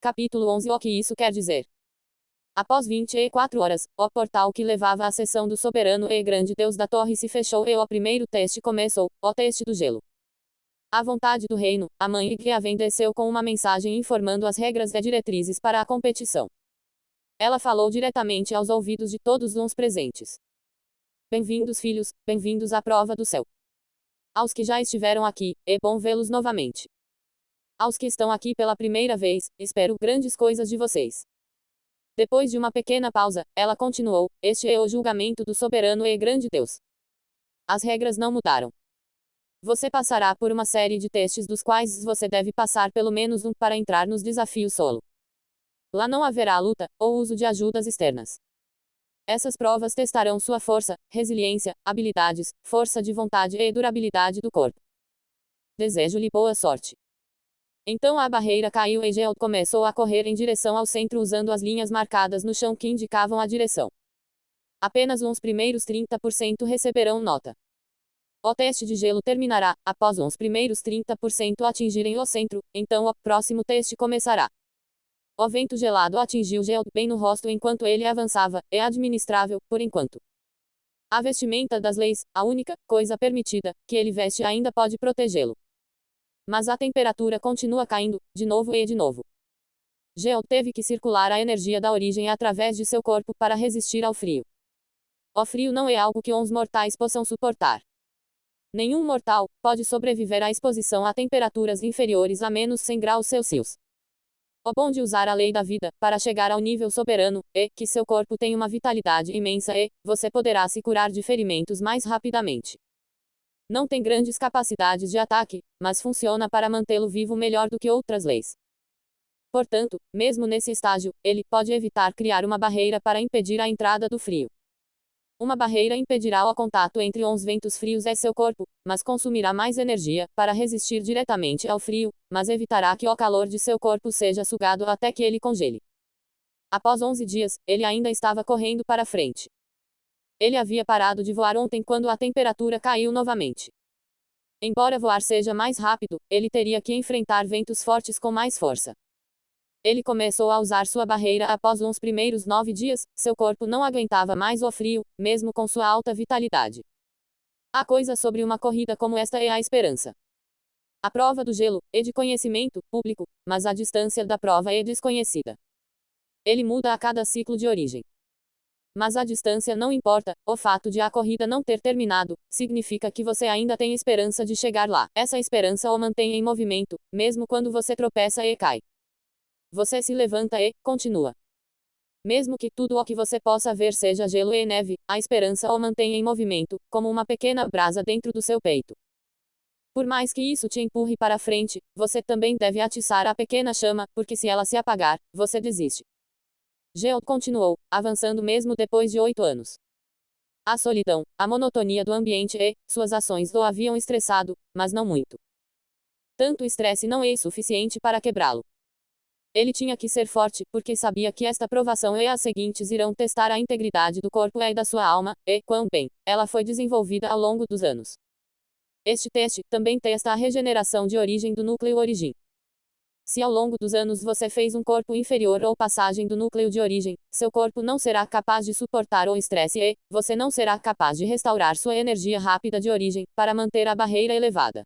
Capítulo 11. O que isso quer dizer? Após 24 horas, o portal que levava à seção do soberano e grande Deus da torre se fechou e o primeiro teste começou, o teste do gelo. A vontade do reino, a mãe Yavin desceu com uma mensagem informando as regras e diretrizes para a competição. Ela falou diretamente aos ouvidos de todos os presentes. Bem-vindos, filhos, bem-vindos à prova do céu. Aos que já estiveram aqui, é bom vê-los novamente. Aos que estão aqui pela primeira vez, espero grandes coisas de vocês. Depois de uma pequena pausa, ela continuou: este é o julgamento do soberano e grande Deus. As regras não mudaram. Você passará por uma série de testes dos quais você deve passar pelo menos um para entrar nos desafios solo. Lá não haverá luta, ou uso de ajudas externas. Essas provas testarão sua força, resiliência, habilidades, força de vontade e durabilidade do corpo. Desejo-lhe boa sorte. Então a barreira caiu e Geo começou a correr em direção ao centro usando as linhas marcadas no chão que indicavam a direção. Apenas uns primeiros 30% receberão nota. O teste de gelo terminará, após uns primeiros 30% atingirem o centro, então o próximo teste começará. O vento gelado atingiu Geo bem no rosto enquanto ele avançava, é administrável, por enquanto. A vestimenta das leis, a única coisa permitida, que ele veste ainda pode protegê-lo. Mas a temperatura continua caindo, de novo e de novo. Geo teve que circular a energia da origem através de seu corpo para resistir ao frio. O frio não é algo que uns mortais possam suportar. Nenhum mortal pode sobreviver à exposição a temperaturas inferiores a menos 100 graus Celsius. O bom de usar a lei da vida para chegar ao nível soberano é que seu corpo tem uma vitalidade imensa e você poderá se curar de ferimentos mais rapidamente. Não tem grandes capacidades de ataque, mas funciona para mantê-lo vivo melhor do que outras leis. Portanto, mesmo nesse estágio, ele pode evitar criar uma barreira para impedir a entrada do frio. Uma barreira impedirá o contato entre os ventos frios e seu corpo, mas consumirá mais energia para resistir diretamente ao frio, mas evitará que o calor de seu corpo seja sugado até que ele congele. Após 11 dias, ele ainda estava correndo para frente. Ele havia parado de voar ontem quando a temperatura caiu novamente. Embora voar seja mais rápido, ele teria que enfrentar ventos fortes com mais força. Ele começou a usar sua barreira após uns primeiros 9 dias, seu corpo não aguentava mais o frio, mesmo com sua alta vitalidade. A coisa sobre uma corrida como esta é a esperança. A prova do gelo é de conhecimento público, mas a distância da prova é desconhecida. Ele muda a cada ciclo de origem. Mas a distância não importa, o fato de a corrida não ter terminado, significa que você ainda tem esperança de chegar lá. Essa esperança o mantém em movimento, mesmo quando você tropeça e cai. Você se levanta e continua. Mesmo que tudo o que você possa ver seja gelo e neve, a esperança o mantém em movimento, como uma pequena brasa dentro do seu peito. Por mais que isso te empurre para frente, você também deve atiçar a pequena chama, porque se ela se apagar, você desiste. Geo continuou, avançando mesmo depois de 8 anos. A solidão, a monotonia do ambiente e suas ações o haviam estressado, mas não muito. Tanto estresse não é suficiente para quebrá-lo. Ele tinha que ser forte, porque sabia que esta provação e as seguintes irão testar a integridade do corpo e da sua alma, e quão bem ela foi desenvolvida ao longo dos anos. Este teste também testa a regeneração de origem do núcleo origem. Se ao longo dos anos você fez um corpo inferior ou passagem do núcleo de origem, seu corpo não será capaz de suportar o estresse e você não será capaz de restaurar sua energia rápida de origem para manter a barreira elevada.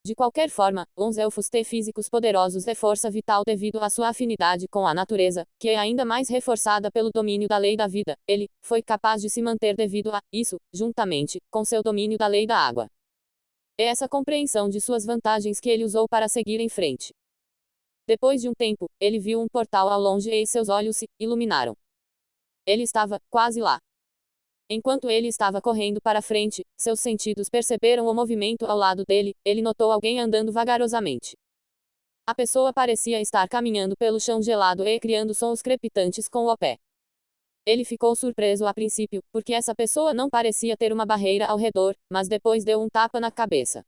De qualquer forma, uns elfos físicos poderosos e força vital devido à sua afinidade com a natureza, que é ainda mais reforçada pelo domínio da lei da vida, ele foi capaz de se manter devido a isso, juntamente com seu domínio da lei da água. É essa compreensão de suas vantagens que ele usou para seguir em frente. Depois de um tempo, ele viu um portal ao longe e seus olhos se iluminaram. Ele estava quase lá. Enquanto ele estava correndo para frente, seus sentidos perceberam o movimento ao lado dele, ele notou alguém andando vagarosamente. A pessoa parecia estar caminhando pelo chão gelado e criando sons crepitantes com o pé. Ele ficou surpreso a princípio, porque essa pessoa não parecia ter uma barreira ao redor, mas depois deu um tapa na cabeça.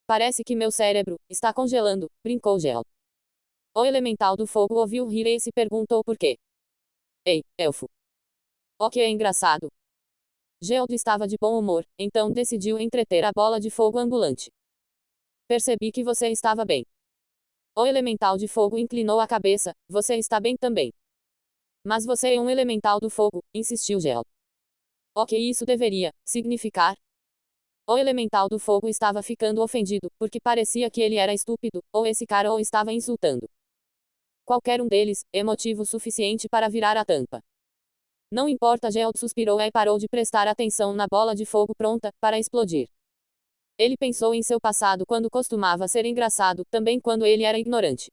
Parece que meu cérebro está congelando, brincou Gel. O elemental do fogo ouviu rir e se perguntou por quê. Ei, elfo. O que é engraçado? Geold estava de bom humor, então decidiu entreter a bola de fogo ambulante. Percebi que você estava bem. O elemental de fogo inclinou a cabeça. Você está bem também. Mas você é um elemental do fogo, insistiu Gel. O que isso deveria significar? O elemental do fogo estava ficando ofendido, porque parecia que ele era estúpido, ou esse cara o estava insultando. Qualquer um deles, é motivo suficiente para virar a tampa. Não importa, Gerald suspirou e parou de prestar atenção na bola de fogo pronta para explodir. Ele pensou em seu passado quando costumava ser engraçado, também quando ele era ignorante.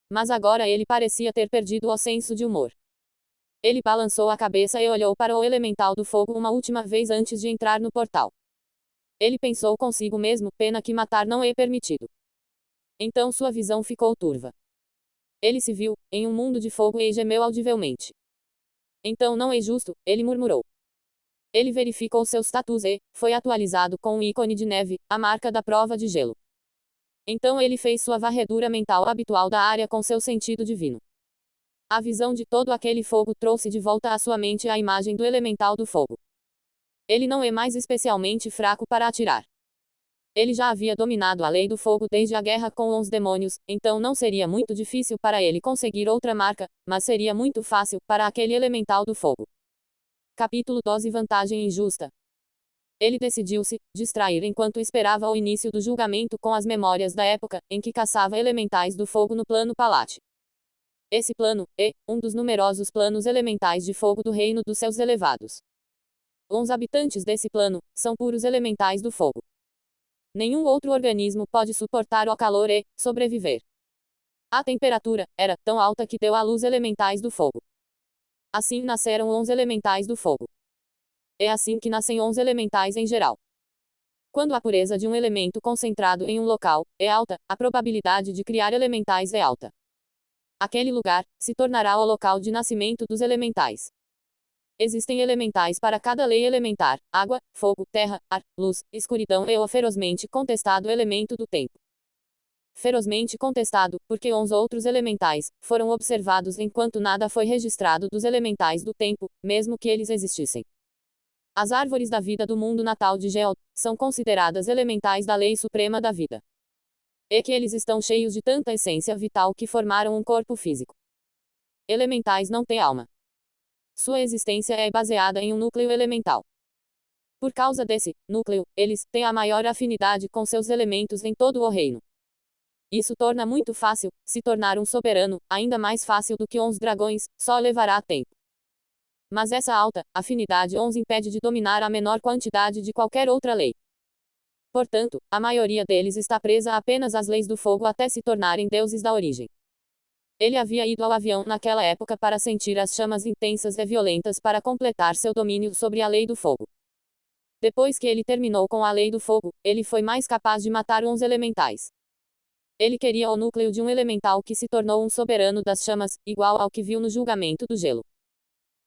Mas agora ele parecia ter perdido o senso de humor. Ele balançou a cabeça e olhou para o elemental do fogo uma última vez antes de entrar no portal. Ele pensou consigo mesmo, pena que matar não é permitido. Então sua visão ficou turva. Ele se viu, em um mundo de fogo e gemeu audivelmente. Então não é justo, ele murmurou. Ele verificou seu status e foi atualizado com um ícone de neve, a marca da prova de gelo. Então ele fez sua varredura mental habitual da área com seu sentido divino. A visão de todo aquele fogo trouxe de volta à sua mente a imagem do elemental do fogo. Ele não é mais especialmente fraco para atirar. Ele já havia dominado a lei do fogo desde a guerra com os demônios, então não seria muito difícil para ele conseguir outra marca, mas seria muito fácil para aquele elemental do fogo. Capítulo 12 Vantagem injusta. Ele decidiu se distrair enquanto esperava o início do julgamento com as memórias da época em que caçava elementais do fogo no plano Palate. Esse plano é um dos numerosos planos elementais de fogo do reino dos céus elevados. Os habitantes desse plano são puros elementais do fogo. Nenhum outro organismo pode suportar o calor e sobreviver. A temperatura era tão alta que deu à luz elementais do fogo. Assim nasceram os elementais do fogo. É assim que nascem os elementais em geral. Quando a pureza de um elemento concentrado em um local é alta, a probabilidade de criar elementais é alta. Aquele lugar se tornará o local de nascimento dos elementais. Existem elementais para cada lei elementar: água, fogo, terra, ar, luz, escuridão e o ferozmente contestado elemento do tempo. Ferozmente contestado, porque os outros elementais foram observados enquanto nada foi registrado dos elementais do tempo, mesmo que eles existissem. As árvores da vida do mundo natal de Gel são consideradas elementais da lei suprema da vida. É que eles estão cheios de tanta essência vital que formaram um corpo físico. Elementais não têm alma. Sua existência é baseada em um núcleo elemental. Por causa desse núcleo, eles têm a maior afinidade com seus elementos em todo o reino. Isso torna muito fácil se tornar um soberano, ainda mais fácil do que uns dragões, só levará tempo. Mas essa alta afinidade os impede de dominar a menor quantidade de qualquer outra lei. Portanto, a maioria deles está presa apenas às leis do fogo até se tornarem deuses da origem. Ele havia ido ao avião naquela época para sentir as chamas intensas e violentas para completar seu domínio sobre a lei do fogo. Depois que ele terminou com a lei do fogo, ele foi mais capaz de matar uns elementais. Ele queria o núcleo de um elemental que se tornou um soberano das chamas, igual ao que viu no julgamento do gelo.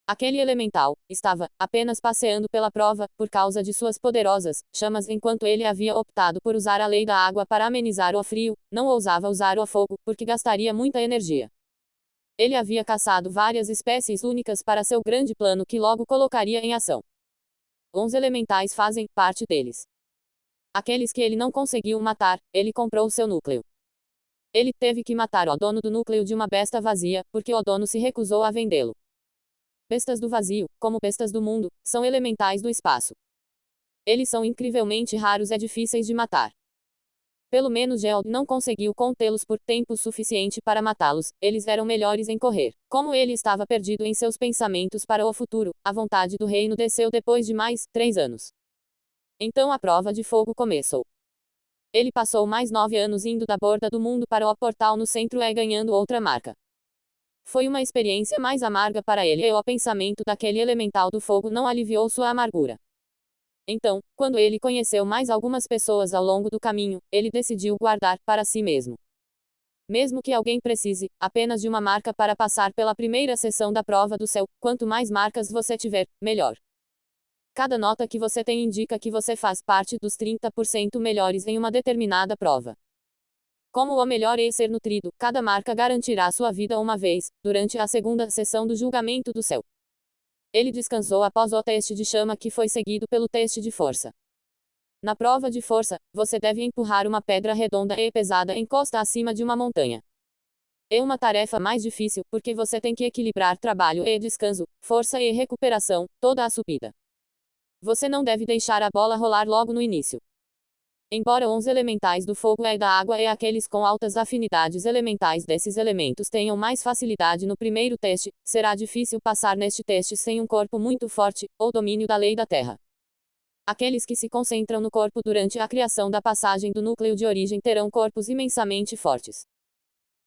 Aquele elemental estava apenas passeando pela prova, por causa de suas poderosas chamas, enquanto ele havia optado por usar a lei da água para amenizar o frio, não ousava usar o fogo, porque gastaria muita energia. Ele havia caçado várias espécies únicas para seu grande plano que logo colocaria em ação. Os elementais fazem parte deles. Aqueles que ele não conseguiu matar, ele comprou seu núcleo. Ele teve que matar o dono do núcleo de uma besta vazia, porque o dono se recusou a vendê-lo. Bestas do vazio, como bestas do mundo, são elementais do espaço. Eles são incrivelmente raros e difíceis de matar. Pelo menos Gel não conseguiu contê-los por tempo suficiente para matá-los, eles eram melhores em correr. Como ele estava perdido em seus pensamentos para o futuro, a vontade do reino desceu depois de mais 3 anos. Então a prova de fogo começou. Ele passou mais 9 anos indo da borda do mundo para o portal no centro e ganhando outra marca. Foi uma experiência mais amarga para ele e o pensamento daquele elemental do fogo não aliviou sua amargura. Então, quando ele conheceu mais algumas pessoas ao longo do caminho, ele decidiu guardar para si mesmo. Mesmo que alguém precise apenas de uma marca para passar pela primeira sessão da prova do céu, quanto mais marcas você tiver, melhor. Cada nota que você tem indica que você faz parte dos 30% melhores em uma determinada prova. Como o melhor é ser nutrido, cada marca garantirá sua vida uma vez, durante a segunda sessão do julgamento do céu. Ele descansou após o teste de chama que foi seguido pelo teste de força. Na prova de força, você deve empurrar uma pedra redonda e pesada em costa acima de uma montanha. É uma tarefa mais difícil, porque você tem que equilibrar trabalho e descanso, força e recuperação, toda a subida. Você não deve deixar a bola rolar logo no início. Embora os elementais do fogo e da água e aqueles com altas afinidades elementais desses elementos tenham mais facilidade no primeiro teste, será difícil passar neste teste sem um corpo muito forte, ou domínio da lei da Terra. Aqueles que se concentram no corpo durante a criação da passagem do núcleo de origem terão corpos imensamente fortes.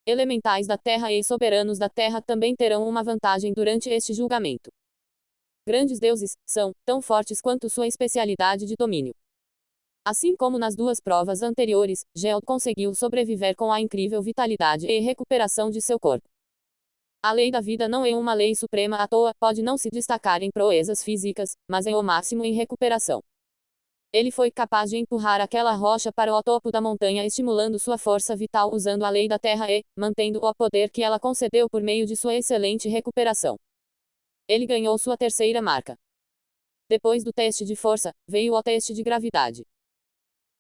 Elementais da Terra e soberanos da Terra também terão uma vantagem durante este julgamento. Grandes deuses são tão fortes quanto sua especialidade de domínio. Assim como nas duas provas anteriores, Geld conseguiu sobreviver com a incrível vitalidade e recuperação de seu corpo. A lei da vida não é uma lei suprema à toa, pode não se destacar em proezas físicas, mas é o máximo em recuperação. Ele foi capaz de empurrar aquela rocha para o topo da montanha, estimulando sua força vital usando a lei da Terra e mantendo o poder que ela concedeu por meio de sua excelente recuperação. Ele ganhou sua terceira marca. Depois do teste de força, veio o teste de gravidade.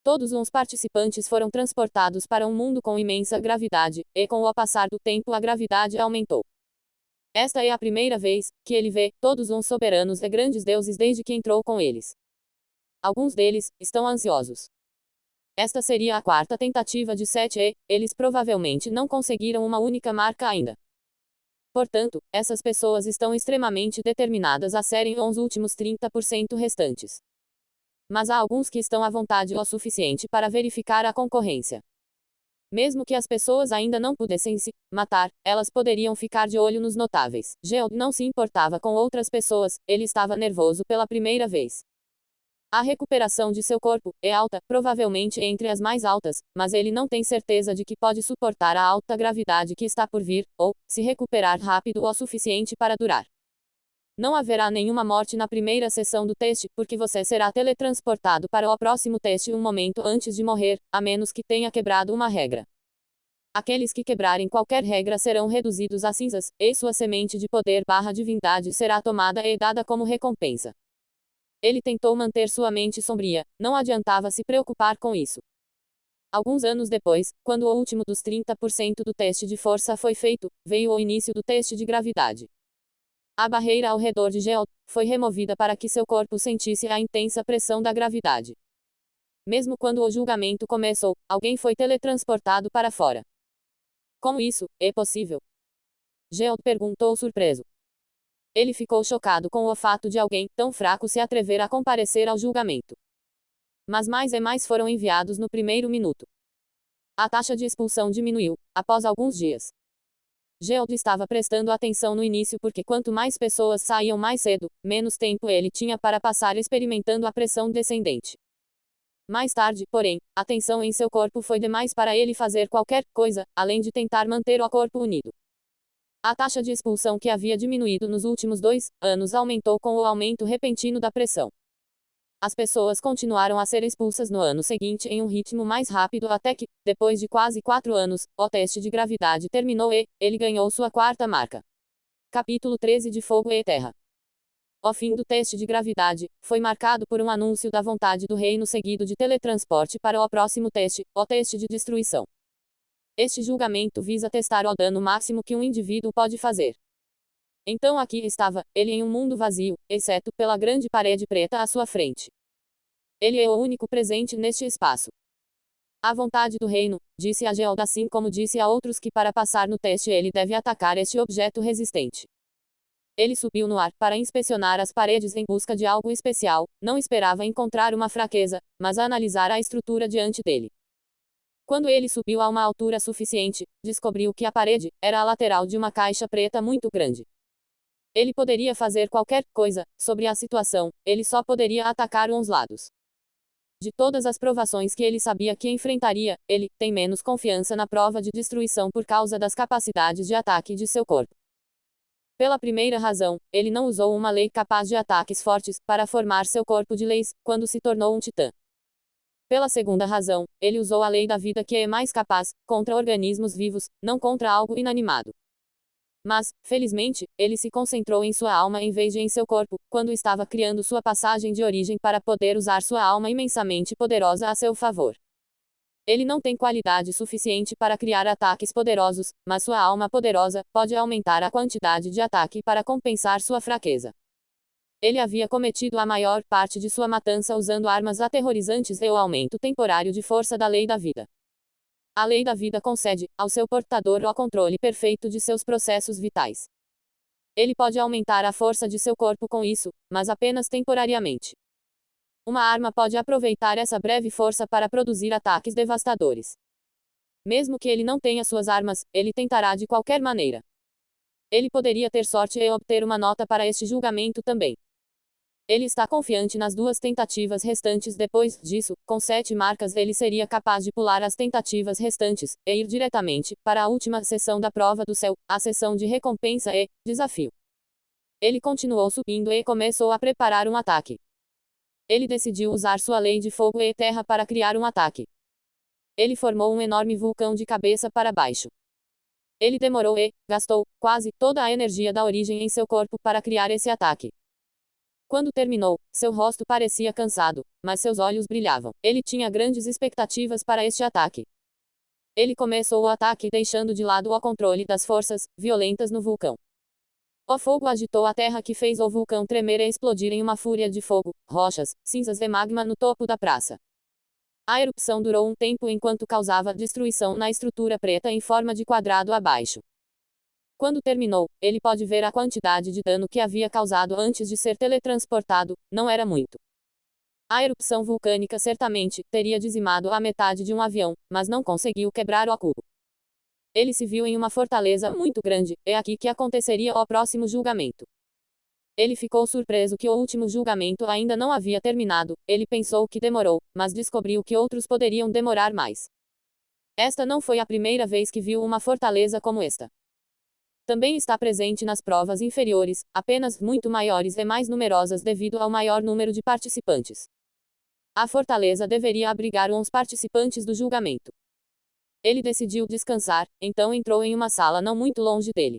Todos os participantes foram transportados para um mundo com imensa gravidade, e com o passar do tempo a gravidade aumentou. Esta é a primeira vez que ele vê todos os soberanos e grandes deuses desde que entrou com eles. Alguns deles estão ansiosos. Esta seria a quarta tentativa de 7 e eles provavelmente não conseguiram uma única marca ainda. Portanto, essas pessoas estão extremamente determinadas a serem os últimos 30% restantes. Mas há alguns que estão à vontade o suficiente para verificar a concorrência. Mesmo que as pessoas ainda não pudessem se matar, elas poderiam ficar de olho nos notáveis. Geld não se importava com outras pessoas, ele estava nervoso pela primeira vez. A recuperação de seu corpo é alta, provavelmente entre as mais altas, mas ele não tem certeza de que pode suportar a alta gravidade que está por vir, ou se recuperar rápido o suficiente para durar. Não haverá nenhuma morte na primeira sessão do teste, porque você será teletransportado para o próximo teste um momento antes de morrer, a menos que tenha quebrado uma regra. Aqueles que quebrarem qualquer regra serão reduzidos a cinzas, e sua semente de poder/divindade será tomada e dada como recompensa. Ele tentou manter sua mente sombria, não adiantava se preocupar com isso. Alguns anos depois, quando o último dos 30% do teste de força foi feito, veio o início do teste de gravidade. A barreira ao redor de Geld foi removida para que seu corpo sentisse a intensa pressão da gravidade. Mesmo quando o julgamento começou, alguém foi teletransportado para fora. Como isso é possível? Geld perguntou surpreso. Ele ficou chocado com o fato de alguém tão fraco se atrever a comparecer ao julgamento. Mas mais e mais foram enviados no primeiro minuto. A taxa de expulsão diminuiu, após alguns dias. Geld estava prestando atenção no início porque quanto mais pessoas saíam mais cedo, menos tempo ele tinha para passar experimentando a pressão descendente. Mais tarde, porém, a tensão em seu corpo foi demais para ele fazer qualquer coisa, além de tentar manter o corpo unido. A taxa de expulsão que havia diminuído nos últimos 2 anos aumentou com o aumento repentino da pressão. As pessoas continuaram a ser expulsas no ano seguinte em um ritmo mais rápido até que, depois de quase 4 anos, o teste de gravidade terminou e ele ganhou sua quarta marca. Capítulo 13 de Fogo e Terra. O fim do teste de gravidade foi marcado por um anúncio da vontade do reino seguido de teletransporte para o próximo teste, o teste de destruição. Este julgamento visa testar o dano máximo que um indivíduo pode fazer. Então aqui estava, ele em um mundo vazio, exceto pela grande parede preta à sua frente. Ele é o único presente neste espaço. A vontade do reino, disse a Geld assim como disse a outros que para passar no teste ele deve atacar este objeto resistente. Ele subiu no ar para inspecionar as paredes em busca de algo especial, não esperava encontrar uma fraqueza, mas analisar a estrutura diante dele. Quando ele subiu a uma altura suficiente, descobriu que a parede era a lateral de uma caixa preta muito grande. Ele poderia fazer qualquer coisa sobre a situação, ele só poderia atacar uns lados. De todas as provações que ele sabia que enfrentaria, ele tem menos confiança na prova de destruição por causa das capacidades de ataque de seu corpo. Pela primeira razão, ele não usou uma lei capaz de ataques fortes para formar seu corpo de leis quando se tornou um titã. Pela segunda razão, ele usou a lei da vida que é mais capaz contra organismos vivos, não contra algo inanimado. Mas, felizmente, ele se concentrou em sua alma em vez de em seu corpo, quando estava criando sua passagem de origem para poder usar sua alma imensamente poderosa a seu favor. Ele não tem qualidade suficiente para criar ataques poderosos, mas sua alma poderosa pode aumentar a quantidade de ataque para compensar sua fraqueza. Ele havia cometido a maior parte de sua matança usando armas aterrorizantes e o aumento temporário de força da lei da vida. A lei da vida concede ao seu portador o controle perfeito de seus processos vitais. Ele pode aumentar a força de seu corpo com isso, mas apenas temporariamente. Uma arma pode aproveitar essa breve força para produzir ataques devastadores. Mesmo que ele não tenha suas armas, ele tentará de qualquer maneira. Ele poderia ter sorte e obter uma nota para este julgamento também. Ele está confiante nas duas tentativas restantes. Depois disso, com 7 marcas ele seria capaz de pular as tentativas restantes, e ir diretamente para a última sessão da prova do céu, a sessão de recompensa e desafio. Ele continuou subindo e começou a preparar um ataque. Ele decidiu usar sua lei de fogo e terra para criar um ataque. Ele formou um enorme vulcão de cabeça para baixo. Ele demorou e gastou quase toda a energia da origem em seu corpo para criar esse ataque. Quando terminou, seu rosto parecia cansado, mas seus olhos brilhavam. Ele tinha grandes expectativas para este ataque. Ele começou o ataque deixando de lado o controle das forças violentas no vulcão. O fogo agitou a terra que fez o vulcão tremer e explodir em uma fúria de fogo, rochas, cinzas e magma no topo da praça. A erupção durou um tempo enquanto causava destruição na estrutura preta em forma de quadrado abaixo. Quando terminou, ele pode ver a quantidade de dano que havia causado antes de ser teletransportado, não era muito. A erupção vulcânica certamente teria dizimado a metade de um avião, mas não conseguiu quebrar o cubo. Ele se viu em uma fortaleza muito grande, é aqui que aconteceria o próximo julgamento. Ele ficou surpreso que o último julgamento ainda não havia terminado, ele pensou que demorou, mas descobriu que outros poderiam demorar mais. Esta não foi a primeira vez que viu uma fortaleza como esta. Também está presente nas provas inferiores, apenas muito maiores e mais numerosas devido ao maior número de participantes. A fortaleza deveria abrigar uns participantes do julgamento. Ele decidiu descansar, então entrou em uma sala não muito longe dele.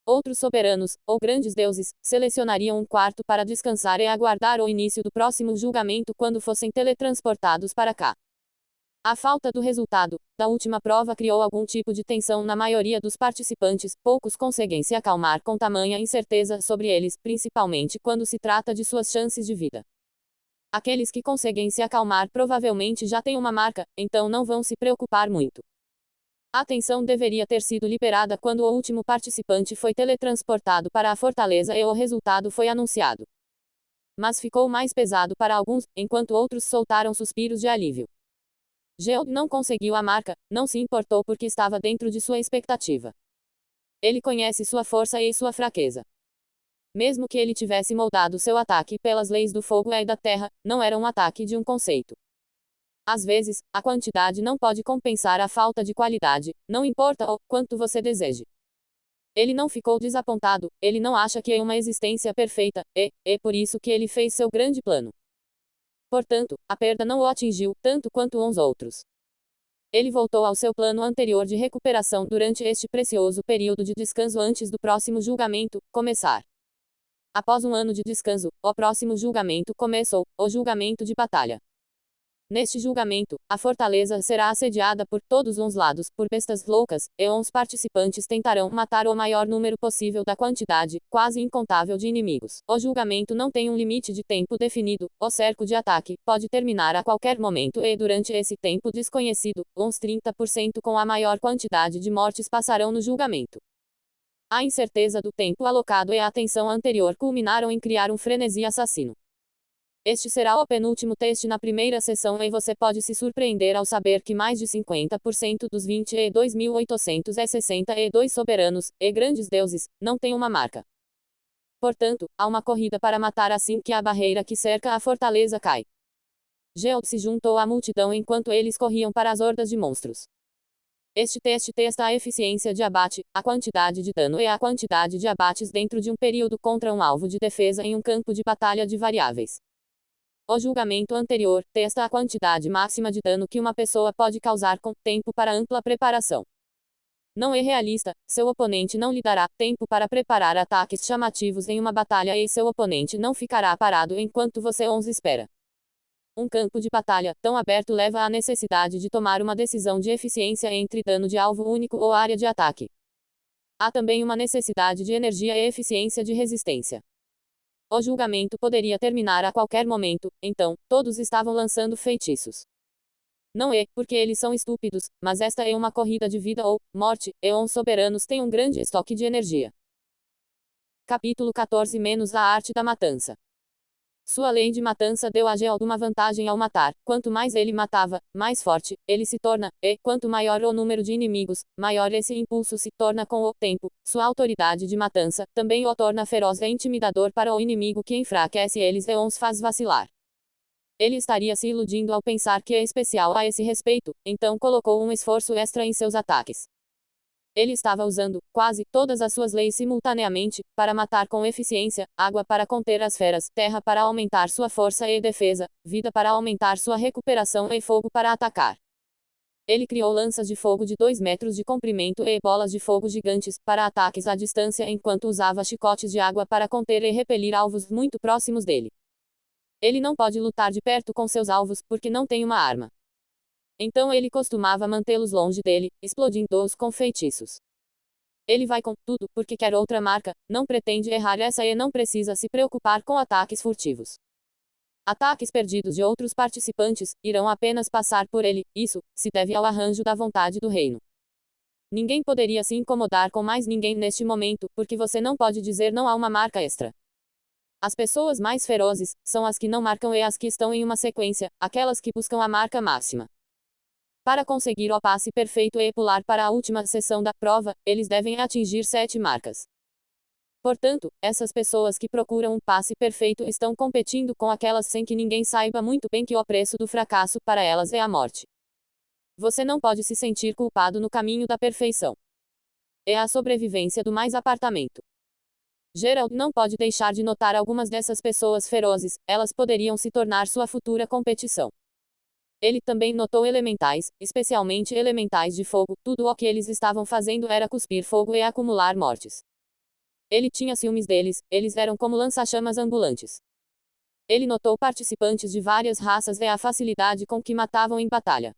Outros soberanos, ou grandes deuses, selecionariam um quarto para descansar e aguardar o início do próximo julgamento quando fossem teletransportados para cá. A falta do resultado da última prova criou algum tipo de tensão na maioria dos participantes, poucos conseguem se acalmar com tamanha incerteza sobre eles, principalmente quando se trata de suas chances de vida. Aqueles que conseguem se acalmar provavelmente já têm uma marca, então não vão se preocupar muito. A tensão deveria ter sido liberada quando o último participante foi teletransportado para a fortaleza e o resultado foi anunciado. Mas ficou mais pesado para alguns, enquanto outros soltaram suspiros de alívio. Geode não conseguiu a marca, não se importou porque estava dentro de sua expectativa. Ele conhece sua força e sua fraqueza. Mesmo que ele tivesse moldado seu ataque pelas leis do fogo e da terra, não era um ataque de um conceito. Às vezes, a quantidade não pode compensar a falta de qualidade, não importa o quanto você deseje. Ele não ficou desapontado, ele não acha que é uma existência perfeita, é por isso que ele fez seu grande plano. Portanto, a perda não o atingiu tanto quanto uns outros. Ele voltou ao seu plano anterior de recuperação durante este precioso período de descanso antes do próximo julgamento começar. Após um ano de descanso, o próximo julgamento começou, o julgamento de batalha. Neste julgamento, a fortaleza será assediada por todos os lados, por bestas loucas, e os participantes tentarão matar o maior número possível da quantidade, quase incontável de inimigos. O julgamento não tem um limite de tempo definido, o cerco de ataque pode terminar a qualquer momento e durante esse tempo desconhecido, uns 30% com a maior quantidade de mortes passarão no julgamento. A incerteza do tempo alocado e a tensão anterior culminaram em criar um frenesi assassino. Este será o penúltimo teste na primeira sessão e você pode se surpreender ao saber que mais de 50% dos 22.862 soberanos e grandes deuses não têm uma marca. Portanto, há uma corrida para matar assim que a barreira que cerca a fortaleza cai. Geode se juntou à multidão enquanto eles corriam para as hordas de monstros. Este teste testa a eficiência de abate, a quantidade de dano e a quantidade de abates dentro de um período contra um alvo de defesa em um campo de batalha de variáveis. O julgamento anterior testa a quantidade máxima de dano que uma pessoa pode causar com tempo para ampla preparação. Não é realista, seu oponente não lhe dará tempo para preparar ataques chamativos em uma batalha e seu oponente não ficará parado enquanto você os espera. Um campo de batalha tão aberto leva à necessidade de tomar uma decisão de eficiência entre dano de alvo único ou área de ataque. Há também uma necessidade de energia e eficiência de resistência. O julgamento poderia terminar a qualquer momento, então, todos estavam lançando feitiços. Não é porque eles são estúpidos, mas esta é uma corrida de vida ou morte, e os soberanos têm um grande estoque de energia. Capítulo 14 menos a arte da matança. Sua lei de matança deu a Geralt uma vantagem ao matar. Quanto mais ele matava, mais forte ele se torna, e, quanto maior o número de inimigos, maior esse impulso se torna com o tempo. Sua autoridade de matança também o torna feroz e intimidador para o inimigo que enfraquece eles e os faz vacilar. Ele estaria se iludindo ao pensar que é especial a esse respeito, então colocou um esforço extra em seus ataques. Ele estava usando quase todas as suas leis simultaneamente, para matar com eficiência, água para conter as feras, terra para aumentar sua força e defesa, vida para aumentar sua recuperação e fogo para atacar. Ele criou lanças de fogo de 2 metros de comprimento e bolas de fogo gigantes, para ataques à distância enquanto usava chicotes de água para conter e repelir alvos muito próximos dele. Ele não pode lutar de perto com seus alvos, porque não tem uma arma. Então ele costumava mantê-los longe dele, explodindo-os com feitiços. Ele vai com tudo, porque quer outra marca, não pretende errar essa e não precisa se preocupar com ataques furtivos. Ataques perdidos de outros participantes irão apenas passar por ele, isso se deve ao arranjo da vontade do reino. Ninguém poderia se incomodar com mais ninguém neste momento, porque você não pode dizer não a uma marca extra. As pessoas mais ferozes são as que não marcam e as que estão em uma sequência, aquelas que buscam a marca máxima. Para conseguir o passe perfeito e pular para a última seção da prova, eles devem atingir 7 marcas. Portanto, essas pessoas que procuram um passe perfeito estão competindo com aquelas sem que ninguém saiba muito bem que o preço do fracasso para elas é a morte. Você não pode se sentir culpado no caminho da perfeição. É a sobrevivência do mais apartamento. Geralt não pode deixar de notar algumas dessas pessoas ferozes, elas poderiam se tornar sua futura competição. Ele também notou elementais, especialmente elementais de fogo, tudo o que eles estavam fazendo era cuspir fogo e acumular mortes. Ele tinha ciúmes deles, eles eram como lança-chamas ambulantes. Ele notou participantes de várias raças e a facilidade com que matavam em batalha.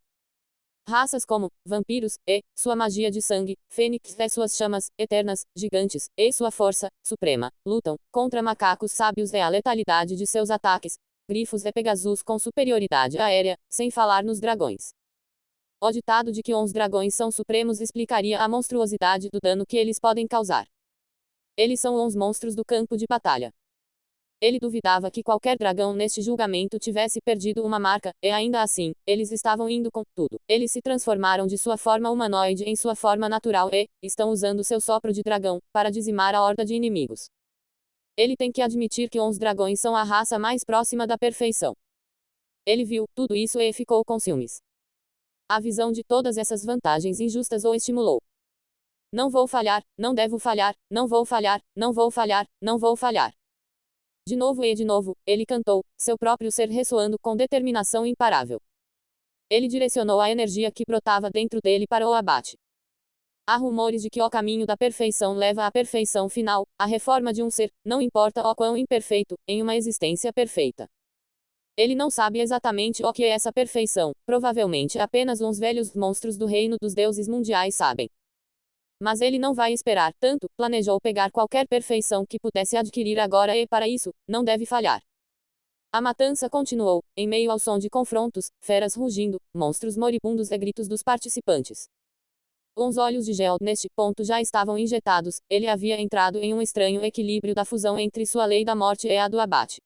Raças como vampiros, e sua magia de sangue, fênix e suas chamas eternas, gigantes, e sua força suprema, lutam contra macacos sábios e a letalidade de seus ataques, grifos e pegasus com superioridade aérea, sem falar nos dragões. O ditado de que os dragões são supremos explicaria a monstruosidade do dano que eles podem causar. Eles são os monstros do campo de batalha. Ele duvidava que qualquer dragão neste julgamento tivesse perdido uma marca, e ainda assim, eles estavam indo com tudo. Eles se transformaram de sua forma humanoide em sua forma natural e estão usando seu sopro de dragão para dizimar a horda de inimigos. Ele tem que admitir que os dragões são a raça mais próxima da perfeição. Ele viu tudo isso e ficou com ciúmes. A visão de todas essas vantagens injustas o estimulou. Não vou falhar, não devo falhar, não vou falhar, não vou falhar, não vou falhar. De novo e de novo, ele cantou, seu próprio ser ressoando com determinação imparável. Ele direcionou a energia que brotava dentro dele para o abate. Há rumores de que o caminho da perfeição leva à perfeição final, a reforma de um ser, não importa o quão imperfeito, em uma existência perfeita. Ele não sabe exatamente o que é essa perfeição, provavelmente apenas uns velhos monstros do reino dos deuses mundiais sabem. Mas ele não vai esperar tanto, planejou pegar qualquer perfeição que pudesse adquirir agora e para isso, não deve falhar. A matança continuou, em meio ao som de confrontos, feras rugindo, monstros moribundos e gritos dos participantes. Os olhos de Geralt neste ponto já estavam injetados, ele havia entrado em um estranho equilíbrio da fusão entre sua lei da morte e a do abate.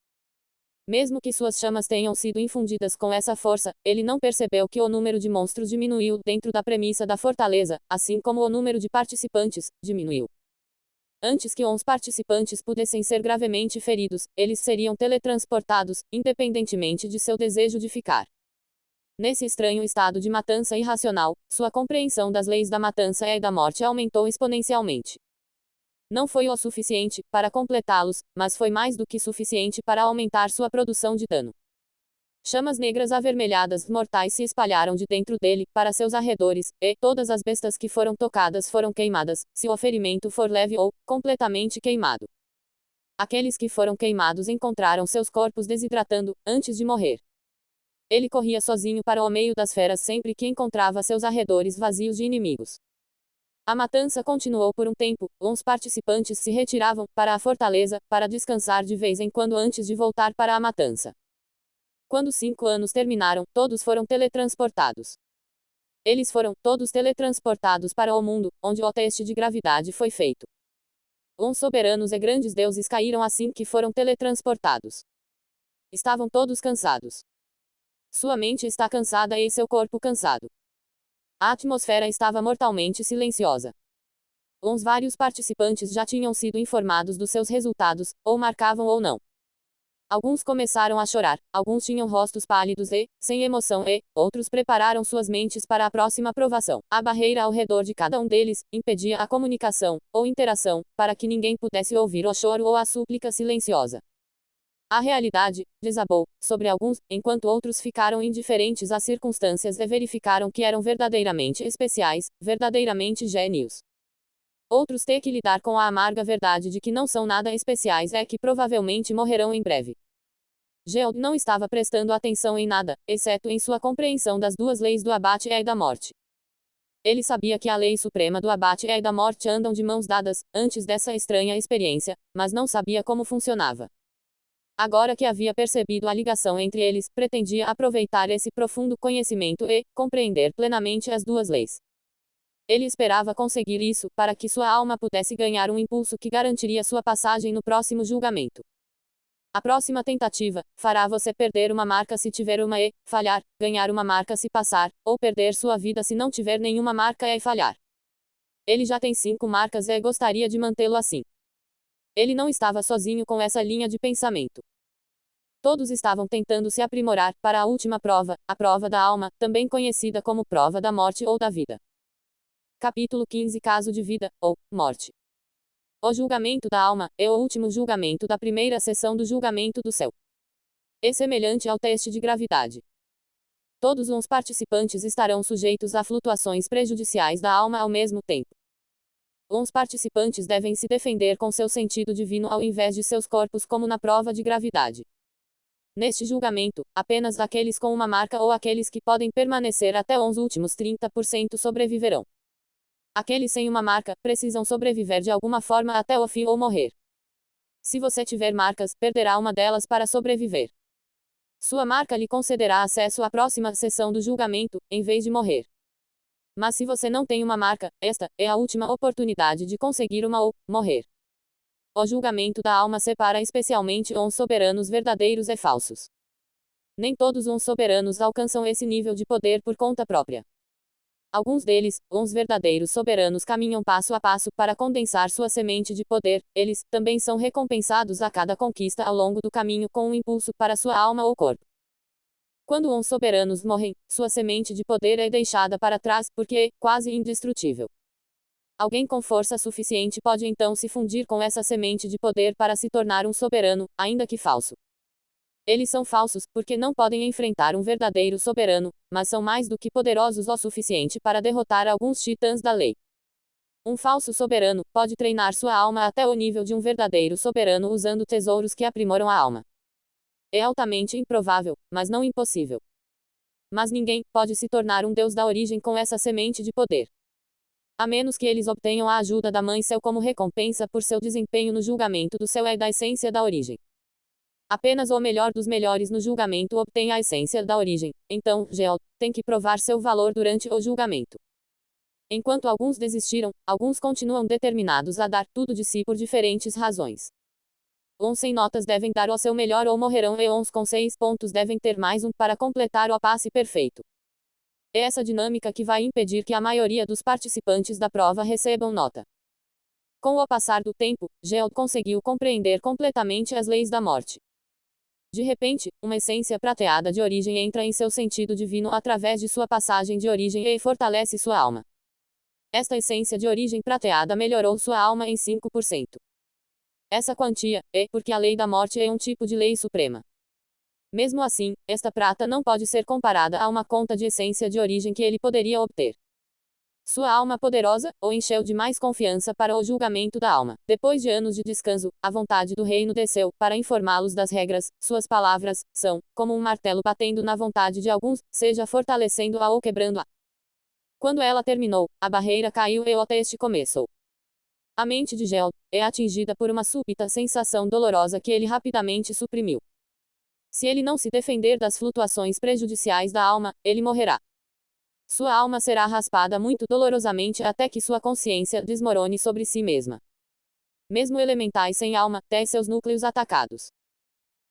Mesmo que suas chamas tenham sido infundidas com essa força, ele não percebeu que o número de monstros diminuiu dentro da premissa da fortaleza, assim como o número de participantes diminuiu. Antes que os participantes pudessem ser gravemente feridos, eles seriam teletransportados, independentemente de seu desejo de ficar. Nesse estranho estado de matança irracional, sua compreensão das leis da matança e da morte aumentou exponencialmente. Não foi o suficiente para completá-los, mas foi mais do que suficiente para aumentar sua produção de dano. Chamas negras avermelhadas mortais se espalharam de dentro dele, para seus arredores, e todas as bestas que foram tocadas foram queimadas, se o ferimento for leve ou completamente queimado. Aqueles que foram queimados encontraram seus corpos desidratando, antes de morrer. Ele corria sozinho para o meio das feras sempre que encontrava seus arredores vazios de inimigos. A matança continuou por um tempo, os participantes se retiravam para a fortaleza, para descansar de vez em quando antes de voltar para a matança. Quando 5 anos terminaram, todos foram teletransportados. Eles foram todos teletransportados para o mundo, onde o teste de gravidade foi feito. Os soberanos e grandes deuses caíram assim que foram teletransportados. Estavam todos cansados. Sua mente está cansada e seu corpo cansado. A atmosfera estava mortalmente silenciosa. Os vários participantes já tinham sido informados dos seus resultados, ou marcavam ou não. Alguns começaram a chorar, alguns tinham rostos pálidos e, sem emoção e, outros prepararam suas mentes para a próxima provação. A barreira ao redor de cada um deles, impedia a comunicação, ou interação, para que ninguém pudesse ouvir o choro ou a súplica silenciosa. A realidade desabou sobre alguns, enquanto outros ficaram indiferentes às circunstâncias e verificaram que eram verdadeiramente especiais, verdadeiramente gênios. Outros têm que lidar com a amarga verdade de que não são nada especiais e que provavelmente morrerão em breve. Geod não estava prestando atenção em nada, exceto em sua compreensão das duas leis do abate e da morte. Ele sabia que a lei suprema do abate e da morte andam de mãos dadas, antes dessa estranha experiência, mas não sabia como funcionava. Agora que havia percebido a ligação entre eles, pretendia aproveitar esse profundo conhecimento e compreender plenamente as duas leis. Ele esperava conseguir isso, para que sua alma pudesse ganhar um impulso que garantiria sua passagem no próximo julgamento. A próxima tentativa fará você perder uma marca se tiver uma e falhar, ganhar uma marca se passar, ou perder sua vida se não tiver nenhuma marca e falhar. Ele já tem 5 marcas e gostaria de mantê-lo assim. Ele não estava sozinho com essa linha de pensamento. Todos estavam tentando se aprimorar para a última prova, a prova da alma, também conhecida como prova da morte ou da vida. Capítulo 15 Caso de vida, ou morte. O julgamento da alma é o último julgamento da primeira sessão do julgamento do céu. É semelhante ao teste de gravidade. Todos os participantes estarão sujeitos a flutuações prejudiciais da alma ao mesmo tempo. Os participantes devem se defender com seu sentido divino ao invés de seus corpos, como na prova de gravidade. Neste julgamento, apenas aqueles com uma marca ou aqueles que podem permanecer até os últimos 30% sobreviverão. Aqueles sem uma marca precisam sobreviver de alguma forma até o fim ou morrer. Se você tiver marcas, perderá uma delas para sobreviver. Sua marca lhe concederá acesso à próxima sessão do julgamento, em vez de morrer. Mas se você não tem uma marca, esta é a última oportunidade de conseguir uma ou morrer. O julgamento da alma separa especialmente os soberanos verdadeiros e falsos. Nem todos os soberanos alcançam esse nível de poder por conta própria. Alguns deles, os verdadeiros soberanos, caminham passo a passo para condensar sua semente de poder. Eles também são recompensados a cada conquista ao longo do caminho com um impulso para sua alma ou corpo. Quando os soberanos morrem, sua semente de poder é deixada para trás, porque é quase indestrutível. Alguém com força suficiente pode então se fundir com essa semente de poder para se tornar um soberano, ainda que falso. Eles são falsos, porque não podem enfrentar um verdadeiro soberano, mas são mais do que poderosos o suficiente para derrotar alguns titãs da lei. Um falso soberano pode treinar sua alma até o nível de um verdadeiro soberano usando tesouros que aprimoram a alma. É altamente improvável, mas não impossível. Mas ninguém pode se tornar um deus da origem com essa semente de poder. A menos que eles obtenham a ajuda da Mãe Céu como recompensa por seu desempenho no julgamento do céu e da essência da origem. Apenas o melhor dos melhores no julgamento obtém a essência da origem, então, Geod tem que provar seu valor durante o julgamento. Enquanto alguns desistiram, alguns continuam determinados a dar tudo de si por diferentes razões. Uns sem notas devem dar o seu melhor ou morrerão, e uns com 6 pontos devem ter mais um para completar o passe perfeito. É essa dinâmica que vai impedir que a maioria dos participantes da prova recebam nota. Com o passar do tempo, Geod conseguiu compreender completamente as leis da morte. De repente, uma essência prateada de origem entra em seu sentido divino através de sua passagem de origem e fortalece sua alma. Esta essência de origem prateada melhorou sua alma em 5%. Essa quantia é porque a lei da morte é um tipo de lei suprema. Mesmo assim, esta prata não pode ser comparada a uma conta de essência de origem que ele poderia obter. Sua alma poderosa o encheu de mais confiança para o julgamento da alma. Depois de anos de descanso, a vontade do reino desceu para informá-los das regras. Suas palavras são como um martelo batendo na vontade de alguns, seja fortalecendo-a ou quebrando-a. Quando ela terminou, a barreira caiu e o teste começou. A mente de Geld é atingida por uma súbita sensação dolorosa que ele rapidamente suprimiu. Se ele não se defender das flutuações prejudiciais da alma, ele morrerá. Sua alma será raspada muito dolorosamente até que sua consciência desmorone sobre si mesma. Mesmo elementais sem alma, têm seus núcleos atacados.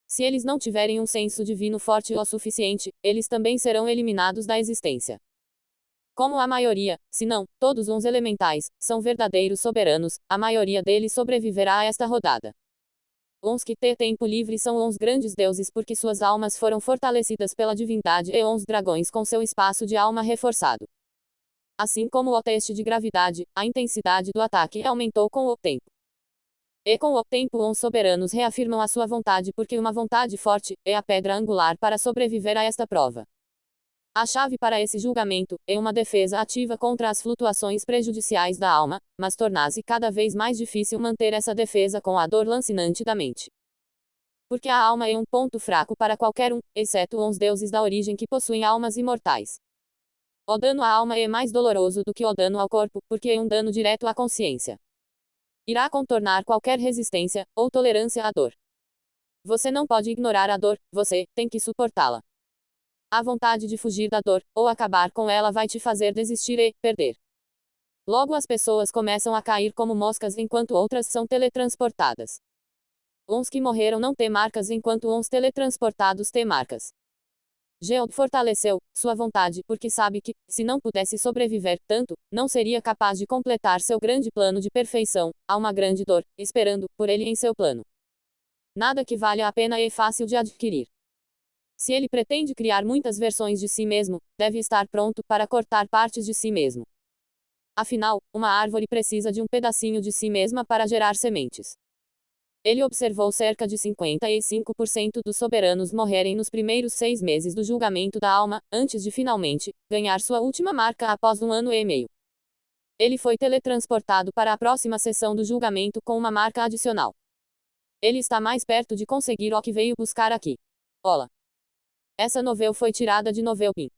Se eles não tiverem um senso divino forte o suficiente, eles também serão eliminados da existência. Como a maioria, se não, todos os elementais, são verdadeiros soberanos, a maioria deles sobreviverá a esta rodada. Os que têm tempo livre são os grandes deuses porque suas almas foram fortalecidas pela divindade e os dragões com seu espaço de alma reforçado. Assim como o teste de gravidade, a intensidade do ataque aumentou com o tempo. E com o tempo os soberanos reafirmam a sua vontade porque uma vontade forte é a pedra angular para sobreviver a esta prova. A chave para esse julgamento é uma defesa ativa contra as flutuações prejudiciais da alma, mas torna-se cada vez mais difícil manter essa defesa com a dor lancinante da mente. Porque a alma é um ponto fraco para qualquer um, exceto os deuses da origem que possuem almas imortais. O dano à alma é mais doloroso do que o dano ao corpo, porque é um dano direto à consciência. Irá contornar qualquer resistência ou tolerância à dor. Você não pode ignorar a dor, você tem que suportá-la. A vontade de fugir da dor, ou acabar com ela vai te fazer desistir e perder. Logo as pessoas começam a cair como moscas enquanto outras são teletransportadas. Uns que morreram não têm marcas enquanto uns teletransportados têm marcas. Geld fortaleceu sua vontade porque sabe que, se não pudesse sobreviver tanto, não seria capaz de completar seu grande plano de perfeição. Há uma grande dor, esperando por ele em seu plano. Nada que valha a pena é fácil de adquirir. Se ele pretende criar muitas versões de si mesmo, deve estar pronto para cortar partes de si mesmo. Afinal, uma árvore precisa de um pedacinho de si mesma para gerar sementes. Ele observou cerca de 55% dos soberanos morrerem nos primeiros 6 meses do julgamento da alma, antes de finalmente ganhar sua última marca após 1 ano e meio. Ele foi teletransportado para a próxima sessão do julgamento com uma marca adicional. Ele está mais perto de conseguir o que veio buscar aqui. Olá. Essa novel foi tirada de Novelpin.